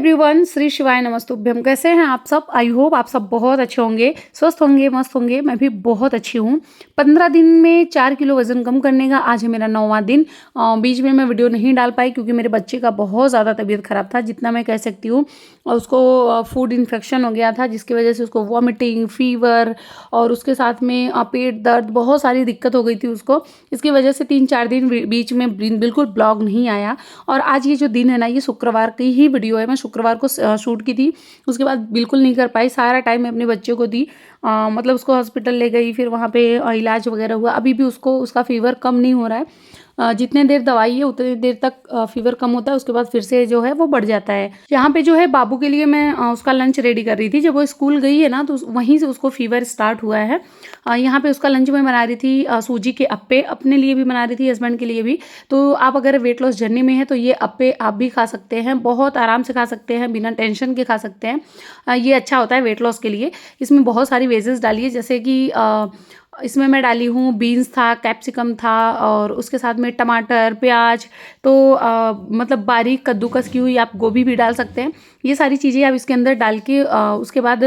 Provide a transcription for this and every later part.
Everyone, Shri शिवाय नमस्तुभ्यम। कैसे हैं आप सब? आई होप आप सब बहुत अच्छे होंगे, स्वस्थ होंगे, मस्त होंगे। मैं भी बहुत अच्छी हूँ। 15 दिन में 4 किलो वज़न कम करने का आज है मेरा 9वां दिन। बीच में मैं वीडियो नहीं डाल पाई क्योंकि मेरे बच्चे का बहुत ज़्यादा तबीयत ख़राब था, जितना मैं कह सकती हूँ। उसको फूड इन्फेक्शन हो गया था, जिसकी वजह से उसको वॉमिटिंग, फीवर और उसके साथ में पेट दर्द, बहुत सारी दिक्कत हो गई थी उसको। इसकी वजह से 3-4 दिन बीच में बिल्कुल ब्लॉग नहीं आया। और आज ये जो दिन है ना, ये शुक्रवार की ही वीडियो है। मैं शुक्रवार को शूट की थी, उसके बाद बिल्कुल नहीं कर पाई। सारा टाइम मैं अपने बच्चे को दी। मतलब उसको हॉस्पिटल ले गई, फिर वहाँ पे इलाज वगैरह हुआ। अभी भी उसको उसका फीवर कम नहीं हो रहा है। जितने देर दवाई है उतनी देर तक फीवर कम होता है, उसके बाद फिर से जो है वो बढ़ जाता है। यहाँ पे जो है बाबू के लिए मैं उसका लंच रेडी कर रही थी। जब वो स्कूल गई है ना, तो वहीं से उसको फीवर स्टार्ट हुआ है। यहाँ पे उसका लंच मैं बना रही थी सूजी के अप्पे, अपने लिए भी बना रही थी, हस्बैंड के लिए भी। तो आप अगर वेट लॉस जर्नी में है तो ये अप्पे आप भी खा सकते हैं, बहुत आराम से खा सकते हैं, बिना टेंशन के खा सकते हैं। ये अच्छा होता है वेट लॉस के लिए। इसमें बहुत सारी वेजेस डालिए, जैसे कि इसमें मैं डाली हूँ बीन्स था, कैप्सिकम था और उसके साथ में टमाटर, प्याज। तो मतलब बारीक कद्दूकस की हुई आप गोभी भी डाल सकते हैं। ये सारी चीज़ें आप इसके अंदर डाल के उसके बाद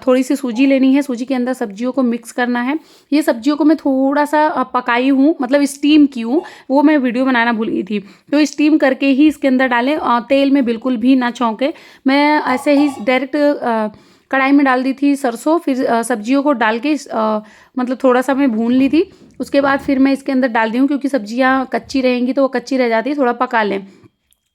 थोड़ी सी सूजी लेनी है, सूजी के अंदर सब्जियों को मिक्स करना है। ये सब्जियों को मैं थोड़ा सा पकाई हूँ, मतलब स्टीम की हूँ, वो मैं वीडियो बनाना भूल गई थी। तो स्टीम करके ही इसके अंदर डालें, तेल में बिल्कुल भी ना छौंके। मैं ऐसे ही डायरेक्ट कढ़ाई में डाल दी थी सरसों, फिर सब्जियों को डाल के मतलब थोड़ा सा मैं भून ली थी। उसके बाद फिर मैं इसके अंदर डाल दी हूँ, क्योंकि सब्जियाँ कच्ची रहेंगी तो वो कच्ची रह जाती है, थोड़ा पका लें।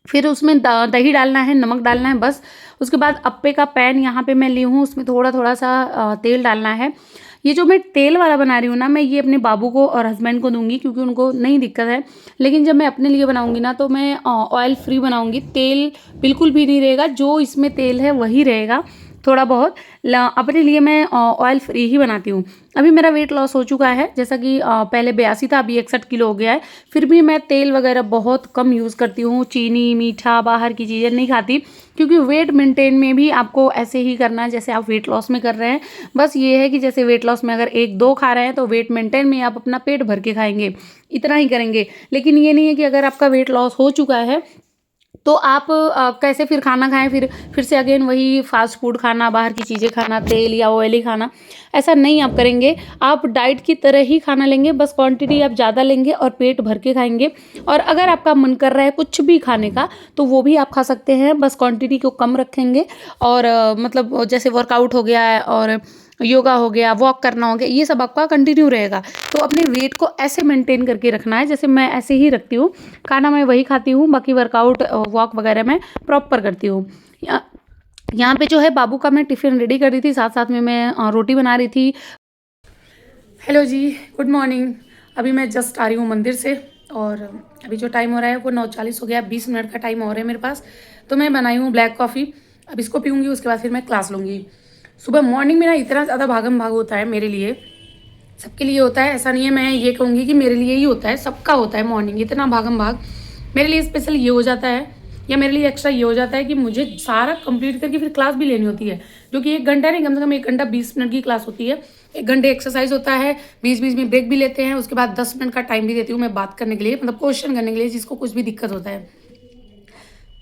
फिर उसमें दही डालना है, नमक डालना है, बस। उसके बाद अप्पे का पैन यहाँ पे मैं ली हूँ, उसमें थोड़ा थोड़ा सा तेल डालना है। ये जो मैं तेल वाला बना रही हूँ ना, मैं ये अपने बाबू को और हस्बैंड को दूंगी, क्योंकि उनको नहीं दिक्कत है। लेकिन जब मैं अपने लिए बनाऊंगी ना, तो मैं ऑयल फ्री बनाऊंगी। तेल बिल्कुल भी नहीं रहेगा, जो इसमें तेल है वही रहेगा। थोड़ा बहुत अपने लिए मैं ऑयल फ्री ही बनाती हूँ। अभी मेरा वेट लॉस हो चुका है, जैसा कि पहले 82 था, अभी 61 किलो हो गया है। फिर भी मैं तेल वगैरह बहुत कम यूज़ करती हूँ, चीनी, मीठा, बाहर की चीज़ें नहीं खाती। क्योंकि वेट मेंटेन में भी आपको ऐसे ही करना है जैसे आप वेट लॉस में कर रहे हैं। बस ये है कि जैसे वेट लॉस में अगर 1-2 खा रहे हैं, तो वेट मेंटेन में आप अपना पेट भर के खाएंगे, इतना ही करेंगे। लेकिन ये नहीं है कि अगर आपका वेट लॉस हो चुका है तो आप कैसे फिर खाना खाएं, फिर से अगेन वही फास्ट फूड खाना, बाहर की चीज़ें खाना, तेल या ऑयली खाना, ऐसा नहीं आप करेंगे। आप डाइट की तरह ही खाना लेंगे, बस क्वांटिटी आप ज़्यादा लेंगे और पेट भर के खाएंगे। और अगर आपका मन कर रहा है कुछ भी खाने का, तो वो भी आप खा सकते हैं, बस क्वांटिटी को कम रखेंगे। और मतलब जैसे वर्कआउट हो गया है और योगा हो गया, वॉक करना हो गया, ये सब आपका कंटिन्यू रहेगा। तो अपने वेट को ऐसे मेंटेन करके रखना है, जैसे मैं ऐसे ही रखती हूँ। खाना मैं वही खाती हूँ, बाकी वर्कआउट वॉक वगैरह मैं प्रॉपर करती हूँ। यहाँ पे जो है बाबू का मैं टिफ़िन रेडी कर रही थी, साथ साथ में मैं रोटी बना रही थी। हेलो जी, गुड मॉर्निंग। अभी मैं जस्ट आ रही हूँ मंदिर से, और अभी जो टाइम हो रहा है वो 9:40 हो गया। 20 मिनट का टाइम और है मेरे पास। तो मैं बनाई हूँ ब्लैक कॉफ़ी, अब इसको पीऊँगी, उसके बाद फिर मैं क्लास लूँगी। सुबह मॉर्निंग में ना इतना ज़्यादा भागम भाग होता है मेरे लिए, सबके लिए होता है, ऐसा नहीं है। मैं ये कहूँगी कि मेरे लिए ही होता है, सबका होता है मॉर्निंग इतना भागम भाग। मेरे लिए स्पेशल ये हो जाता है, या मेरे लिए एक्स्ट्रा ये हो जाता है कि मुझे सारा कंप्लीट करके फिर क्लास भी लेनी होती है, जो कि 1 घंटा नहीं, कम से कम 1 घंटा 20 मिनट की क्लास होती है। 1 घंटे एक्सरसाइज होता है, बीच बीच में ब्रेक भी लेते हैं। उसके बाद 10 मिनट का टाइम भी देती हूँ मैं बात करने के लिए, मतलब क्वेश्चन करने के लिए, जिसको कुछ भी दिक्कत होता है।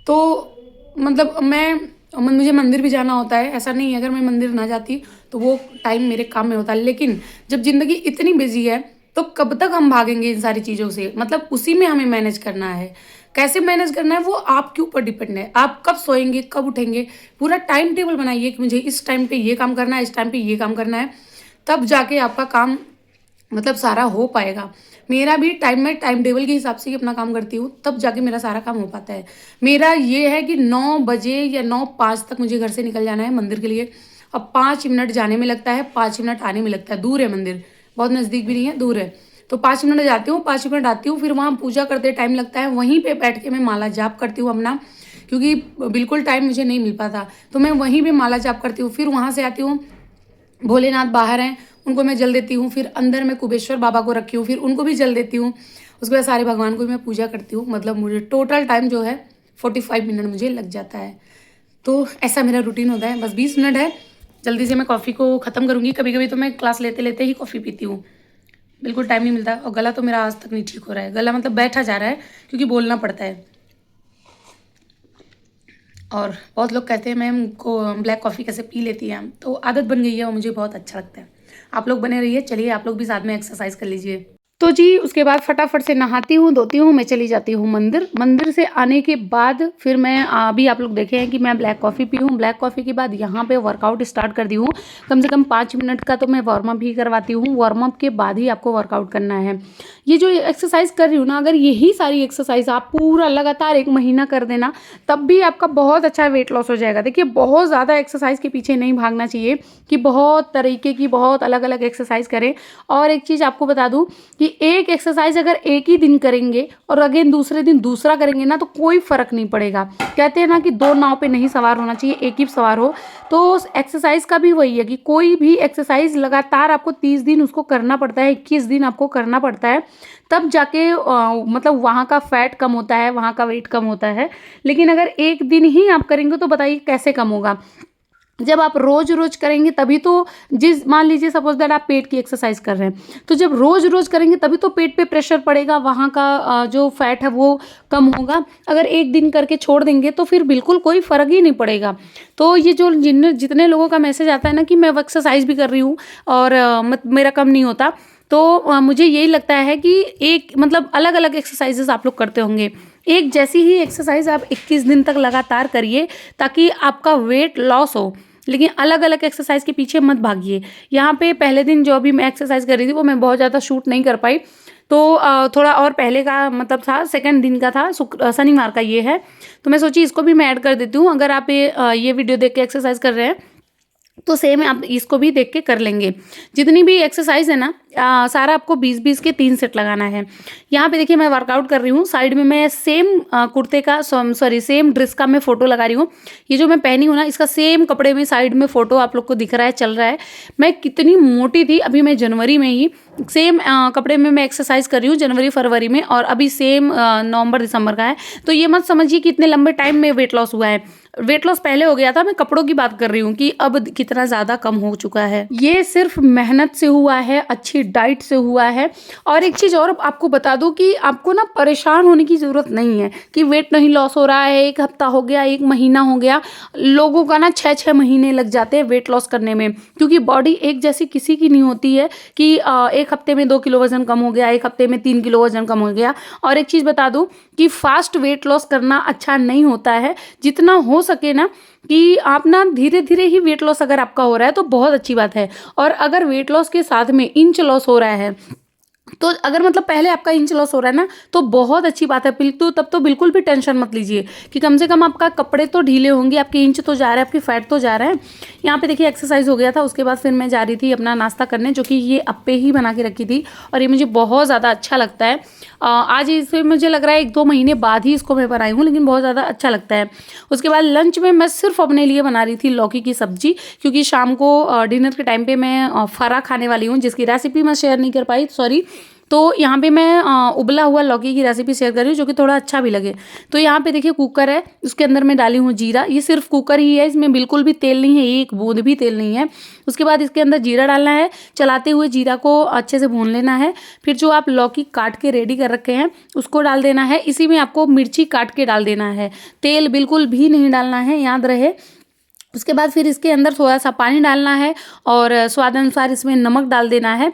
तो मतलब मुझे मंदिर भी जाना होता है, ऐसा नहीं है अगर मैं मंदिर ना जाती तो वो टाइम मेरे काम में होता है। लेकिन जब ज़िंदगी इतनी बिजी है, तो कब तक हम भागेंगे इन सारी चीज़ों से? मतलब उसी में हमें मैनेज करना है। कैसे मैनेज करना है वो आपके ऊपर डिपेंड है। आप कब सोएंगे, कब उठेंगे, पूरा टाइम टेबल बनाइए कि मुझे इस टाइम पे ये काम करना है, इस टाइम पे ये काम करना है, तब जाके आपका काम मतलब सारा हो पाएगा। मेरा भी मैं टाइम टेबल के हिसाब से ही अपना काम करती हूँ, तब जाके मेरा सारा काम हो पाता है। मेरा ये है कि 9 बजे या 9:05 तक मुझे घर से निकल जाना है मंदिर के लिए। अब 5 मिनट जाने में लगता है, 5 मिनट आने में लगता है। दूर है मंदिर, बहुत नज़दीक भी नहीं है, दूर है। तो 5 मिनट जाती हूँ, 5 मिनट आती हूँ, फिर वहाँ पूजा करते टाइम लगता है। वहीं पे बैठ के मैं माला जाप करती हूँ अपना, क्योंकि बिल्कुल टाइम मुझे नहीं मिल पाता, तो मैं वहीं पे माला जाप करती हूँ। फिर वहाँ से आती हूँ, भोलेनाथ बाहर हैं, उनको मैं जल देती हूँ। फिर अंदर मैं कुबेश्वर बाबा को रखी हूँ, फिर उनको भी जल देती हूँ। उसके बाद सारे भगवान को भी मैं पूजा करती हूँ। मतलब मुझे टोटल टाइम जो है 45 मिनट मुझे लग जाता है। तो ऐसा मेरा रूटीन होता है। बस 20 मिनट है, जल्दी से मैं कॉफ़ी को ख़त्म करूँगी। कभी कभी तो मैं क्लास लेते लेते ही कॉफ़ी पीती हूँ, बिल्कुल टाइम नहीं मिलता। और गला तो मेरा आज तक नहीं ठीक हो रहा है, गला मतलब बैठा जा रहा है, क्योंकि बोलना पड़ता है। और बहुत लोग कहते हैं मैम को ब्लैक कॉफ़ी कैसे पी लेती हैं, तो आदत बन गई है और मुझे बहुत अच्छा लगता है। आप लोग बने रहिए, चलिए आप लोग भी साथ में एक्सरसाइज कर लीजिए। तो जी उसके बाद फटाफट से नहाती हूँ, धोती हूँ, मैं चली जाती हूँ मंदिर। मंदिर से आने के बाद फिर मैं अभी आप लोग देखे हैं कि मैं ब्लैक कॉफ़ी पी हूँ। ब्लैक कॉफ़ी के बाद यहाँ पे वर्कआउट स्टार्ट कर दी हूँ। कम से कम 5 मिनट का तो मैं वार्म अप ही करवाती हूँ। वार्म अप के बाद ही आपको वर्कआउट करना है। ये जो एक्सरसाइज कर रही हूँ ना, अगर यही सारी एक्सरसाइज आप पूरा लगातार 1 महीना कर देना, तब भी आपका बहुत अच्छा वेट लॉस हो जाएगा। देखिए बहुत ज़्यादा एक्सरसाइज के पीछे नहीं भागना चाहिए कि बहुत तरीके की बहुत अलग अलग एक्सरसाइज करें। और एक चीज़ आपको बता दूं कि एक एक्सरसाइज अगर एक ही दिन करेंगे और अगेन दूसरे दिन दूसरा करेंगे ना, तो कोई फर्क नहीं पड़ेगा। कहते हैं ना कि 2 नाव पे नहीं सवार होना चाहिए, एक ही सवार हो। तो एक्सरसाइज का भी वही है कि कोई भी एक्सरसाइज लगातार आपको 30 दिन उसको करना पड़ता है, 21 दिन आपको करना पड़ता है, तब जाके मतलब वहाँ का फैट कम होता है, वहाँ का वेट कम होता है। लेकिन अगर एक दिन ही आप करेंगे तो बताइए कैसे कम होगा। जब आप रोज रोज करेंगे तभी तो, जिस मान लीजिए सपोज दैट आप पेट की एक्सरसाइज कर रहे हैं, तो जब रोज रोज करेंगे तभी तो पेट पे प्रेशर पड़ेगा, वहाँ का जो फैट है वो कम होगा। अगर एक दिन करके छोड़ देंगे तो फिर बिल्कुल कोई फर्क ही नहीं पड़ेगा। तो ये जो जितने लोगों का मैसेज आता है ना कि मैं एक्सरसाइज भी कर रही हूँ और मेरा कम नहीं होता, तो मुझे यही लगता है कि एक मतलब अलग अलग एक्सरसाइजेस आप लोग करते होंगे। एक जैसी ही एक्सरसाइज आप 21 दिन तक लगातार करिए ताकि आपका वेट लॉस हो। लेकिन अलग अलग एक्सरसाइज के पीछे मत भागिए। यहाँ पे पहले दिन जो भी मैं एक्सरसाइज कर रही थी वो मैं बहुत ज़्यादा शूट नहीं कर पाई, तो थोड़ा और पहले का मतलब था, सेकंड दिन का था, शनिवार का ये है। तो मैं सोची इसको भी मैं ऐड कर देती हूँ। अगर आप ये वीडियो देख के एक्सरसाइज कर रहे हैं तो सेम आप इसको भी देख के कर लेंगे। जितनी भी एक्सरसाइज है ना, सारा आपको 20-20 के 3 सेट लगाना है। यहाँ पे देखिए मैं वर्कआउट कर रही हूँ, साइड में मैं सेम कुर्ते का सॉरी सेम ड्रेस का मैं फोटो लगा रही हूँ। ये जो मैं पहनी हूँ ना, इसका सेम कपड़े में साइड में फोटो आप लोग को दिख रहा है, चल रहा है। मैं कितनी मोटी थी, अभी मैं जनवरी में ही सेम कपड़े में मैं एक्सरसाइज कर रही हूँ, जनवरी फरवरी में, और अभी सेम नवंबर दिसंबर का है। तो ये मत समझिए कि इतने लंबे टाइम में वेट लॉस हुआ है। वेट लॉस पहले हो गया था, मैं कपड़ों की बात कर रही हूँ कि अब कितना ज़्यादा कम हो चुका है। ये सिर्फ मेहनत से हुआ है, अच्छी डाइट से हुआ है। और एक चीज़ और आपको बता दूं कि आपको ना परेशान होने की ज़रूरत नहीं है कि वेट नहीं लॉस हो रहा है, 1 हफ्ता हो गया, 1 महीना हो गया। लोगों का ना 6-6 महीने लग जाते हैं वेट लॉस करने में, क्योंकि बॉडी एक जैसी किसी की नहीं होती है कि 1 हफ्ते में 2 किलो वजन कम हो गया, 1 हफ्ते में 3 किलो वजन कम हो गया। और एक चीज़ बता दूं कि फास्ट वेट लॉस करना अच्छा नहीं होता है। जितना हो सके ना कि आप ना धीरे धीरे ही वेट लॉस अगर आपका हो रहा है तो बहुत अच्छी बात है। और अगर वेट लॉस के साथ में इंच लॉस हो रहा है, तो अगर मतलब पहले आपका इंच लॉस हो रहा है ना, तो बहुत अच्छी बात है। बिल्कुल, तब तो बिल्कुल भी टेंशन मत लीजिए कि कम से कम आपका कपड़े तो ढीले होंगे, आपके इंच तो जा रहा है, आपकी फैट तो जा रहा है। यहाँ पे देखिए एक्सरसाइज हो गया था, उसके बाद फिर मैं जा रही थी अपना नाश्ता करने, जो कि ये अप्पे ही बना के रखी थी और ये मुझे बहुत ज़्यादा अच्छा लगता है। आज इसे मुझे लग रहा है 1-2 महीने बाद ही इसको मैं बनाई हूँ, लेकिन बहुत ज़्यादा अच्छा लगता है। उसके बाद लंच में मैं सिर्फ अपने लिए बना रही थी लौकी की सब्जी, क्योंकि शाम को डिनर के टाइम पे मैं फरा खाने वाली हूँ, जिसकी रेसिपी मैं शेयर नहीं कर पाई, सॉरी। तो यहाँ पे मैं उबला हुआ लौकी की रेसिपी शेयर कर रही हूँ, जो कि थोड़ा अच्छा भी लगे। तो यहाँ पे देखिए कुकर है, उसके अंदर मैं डाली हूँ जीरा। ये सिर्फ कुकर ही है, इसमें बिल्कुल भी तेल नहीं है, एक बूंद भी तेल नहीं है। उसके बाद इसके अंदर जीरा डालना है, चलाते हुए जीरा को अच्छे से भून लेना है। फिर जो आप लौकी काट के रेडी कर रखे हैं उसको डाल देना है। इसी में आपको मिर्ची काट के डाल देना है, तेल बिल्कुल भी नहीं डालना है, याद रहे। उसके बाद फिर इसके अंदर थोड़ा सा पानी डालना है और स्वाद अनुसार इसमें नमक डाल देना है,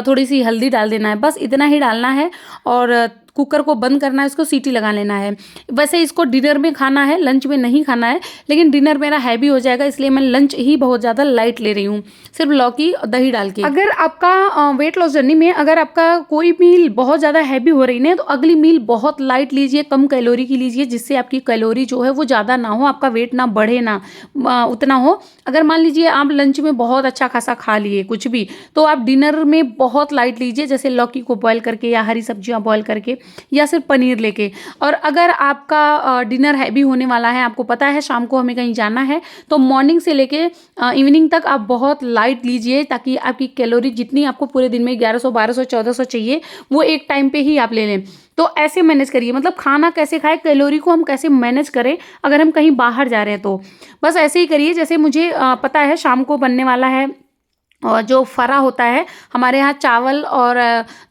थोड़ी सी हल्दी डाल देना है, बस इतना ही डालना है। और कुकर को बंद करना है, इसको सीटी लगा लेना है। वैसे इसको डिनर में खाना है, लंच में नहीं खाना है, लेकिन डिनर मेरा हैवी हो जाएगा, इसलिए मैं लंच ही बहुत ज़्यादा लाइट ले रही हूँ, सिर्फ लौकी और दही डाल के। अगर आपका वेट लॉस जर्नी में अगर आपका कोई मील बहुत ज़्यादा हैवी हो रही है, तो अगली मील बहुत लाइट लीजिए, कम कैलोरी की लीजिए, जिससे आपकी कैलोरी जो है वो ज़्यादा ना हो, आपका वेट ना बढ़े, ना उतना हो। अगर मान लीजिए आप लंच में बहुत अच्छा खासा खा लिए कुछ भी, तो आप डिनर में बहुत लाइट लीजिए, जैसे लौकी को बॉयल करके या हरी सब्जियां बॉयल करके या सिर्फ पनीर लेके। और अगर आपका डिनर हैवी होने वाला है, आपको पता है शाम को हमें कहीं जाना है, तो मॉर्निंग से लेके इवनिंग तक आप बहुत लाइट लीजिए, ताकि आपकी कैलोरी जितनी आपको पूरे दिन में 1100 1200 1400 चाहिए, वो एक टाइम पे ही आप ले लें। तो ऐसे मैनेज करिए, मतलब खाना कैसे खाए, कैलोरी को हम कैसे मैनेज करें अगर हम कहीं बाहर जा रहे हैं, तो बस ऐसे ही करिए। जैसे मुझे पता है शाम को बनने वाला है और जो फरा होता है हमारे यहाँ चावल और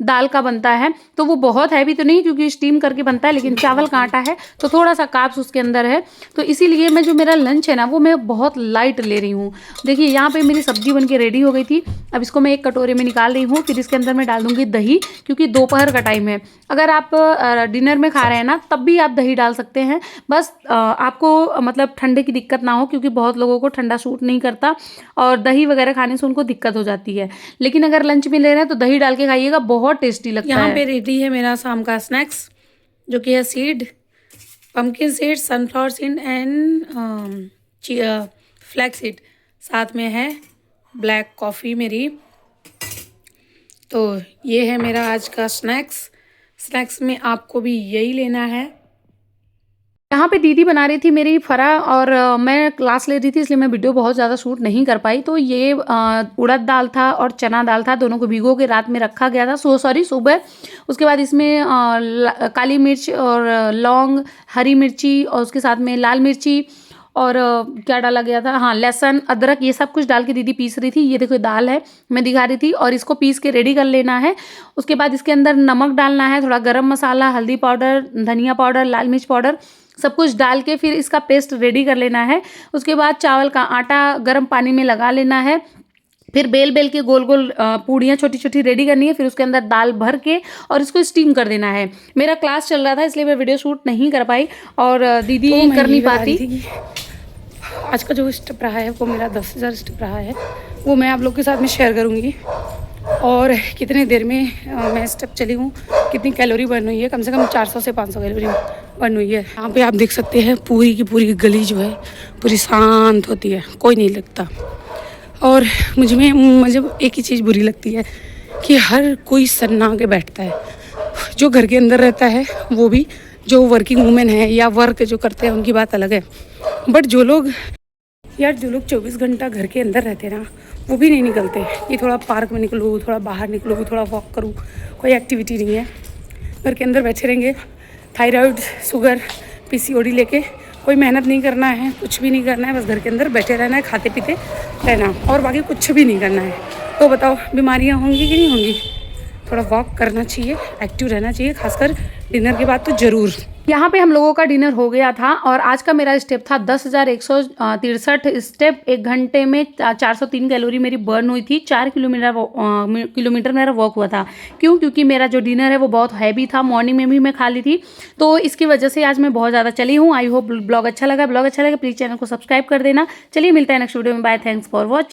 दाल का बनता है, तो वो बहुत हैवी तो नहीं क्योंकि स्टीम करके बनता है, लेकिन चावल का आटा है तो थोड़ा सा कार्ब्स उसके अंदर है, तो इसीलिए मैं जो मेरा लंच है ना वो मैं बहुत लाइट ले रही हूँ। देखिए यहाँ पे मेरी सब्जी बन के रेडी हो गई थी। अब इसको मैं एक कटोरे में निकाल रही हूँ, फिर इसके अंदर मैं डाल दूँगी दही, क्योंकि दोपहर का टाइम है। अगर आप डिनर में खा रहे हैं ना तब भी आप दही डाल सकते हैं, बस आपको मतलब ठंडे की दिक्कत ना हो, क्योंकि बहुत लोगों को ठंडा सूट नहीं करता और दही वगैरह खाने से उनको दिक्कत हो जाती है। लेकिन अगर लंच में ले रहे हैं तो दही डाल के खाइएगा, बहुत टेस्टी लगता है। यहाँ पे रेडी है मेरा शाम का स्नैक्स, जो कि है seed, pumpkin seed, sunflower seed and flax seed. साथ में है ब्लैक कॉफ़ी मेरी। तो ये है मेरा आज का स्नैक्स में आपको भी यही लेना है। यहाँ पे दीदी बना रही थी मेरी फरा और मैं क्लास ले रही थी, इसलिए मैं वीडियो बहुत ज़्यादा शूट नहीं कर पाई। तो ये उड़द दाल था और चना दाल था, दोनों को भिगो के रात में रखा गया था, सुबह। उसके बाद इसमें काली मिर्च और लौंग, हरी मिर्ची और उसके साथ में लाल मिर्ची और क्या डाला गया था, हाँ लहसुन, अदरक, ये सब कुछ डाल के दीदी पीस रही थी। ये देखो दाल है मैं दिखा रही थी, और इसको पीस के रेडी कर लेना है। उसके बाद इसके अंदर नमक डालना है, थोड़ा गरम मसाला, हल्दी पाउडर, धनिया पाउडर, लाल मिर्च पाउडर, सब कुछ डाल के फिर इसका पेस्ट रेडी कर लेना है। उसके बाद चावल का आटा गर्म पानी में लगा लेना है, फिर बेल बेल के गोल गोल पूड़ियाँ छोटी छोटी रेडी करनी है, फिर उसके अंदर दाल भर के और इसको स्टीम कर देना है। मेरा क्लास चल रहा था इसलिए मैं वीडियो शूट नहीं कर पाई और दीदी तो कर नहीं पाती। आज का जो स्टेप रहा है वो मेरा 10,000 स्टेप रहा है, वो मैं आप लोग के साथ में शेयर करूँगी। और कितने देर में मैं स्टेप चली हूँ, कितनी कैलोरी बर्न हुई है, कम से कम 400 से 500 कैलोरी बर्न हुई है। यहाँ पे आप देख सकते हैं पूरी की पूरी गली जो है पूरी शांत होती है, कोई नहीं लगता। और मुझे एक ही चीज़ बुरी लगती है कि हर कोई सन्ना के बैठता है। जो घर के अंदर रहता है वो भी, जो वर्किंग वूमेन है या वर्क जो करते हैं उनकी बात अलग है, बट जो लोग 24 घंटा घर के अंदर रहते हैं ना, वो भी नहीं निकलते कि थोड़ा पार्क में निकलूँ, थोड़ा बाहर निकलूँ, थोड़ा वॉक करूँ। कोई एक्टिविटी नहीं है, घर के अंदर बैठे रहेंगे। थायराइड, शुगर, पीसीओडी लेके कोई मेहनत नहीं करना है, कुछ भी नहीं करना है, बस घर के अंदर बैठे रहना है, खाते पीते रहना, और बाकी कुछ भी नहीं करना है। तो बताओ बीमारियाँ होंगी कि नहीं होंगी? थोड़ा वॉक करना चाहिए, एक्टिव रहना चाहिए, खासकर डिनर के बाद तो ज़रूर। यहाँ पे हम लोगों का डिनर हो गया था और आज का मेरा स्टेप था 10,163 स्टेप। 1 घंटे में 403 कैलोरी मेरी बर्न हुई थी। 4 किलोमीटर मेरा वॉक हुआ था। क्यों? क्योंकि मेरा जो डिनर है वो बहुत हैवी था, मॉर्निंग में भी मैं खा ली थी, तो इसकी वजह से आज मैं बहुत ज़्यादा चली हूँ। आई होप ब्लॉग अच्छा लगा प्लीज़ चैनल को सब्सक्राइब कर देना। चलिए मिलते हैं नेक्स्ट वीडियो में, बाय, थैंक्स फॉर वॉचिंग।